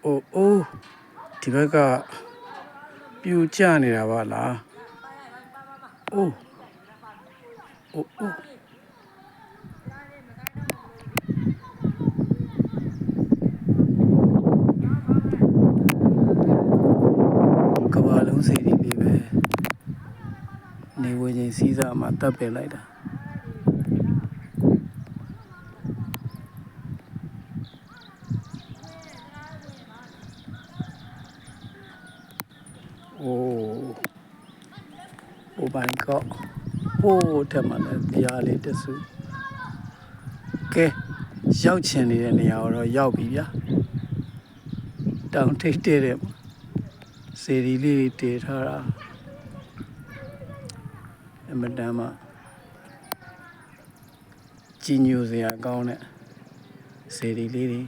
အိုးဒီဘက်ကပြူကျနေတာပါလားအိုးကဘာလုံးစီဒီလေးပဲနေဝင်ချင်းစီးစားမှာတပ်ပင်လိုက်တာOh my god ဟိုးထက်မှလည်းပြားလေးတဆူကဲရောက်ချင်နေတဲ့နေရာတော့ရောက်ပြီဗျာတောင်ထိပ်တဲ့စေဒီလေးတည်ထားတာအမတန်မှကြီးညိုစရာကောင်းတဲ့စေဒီလေးတွေ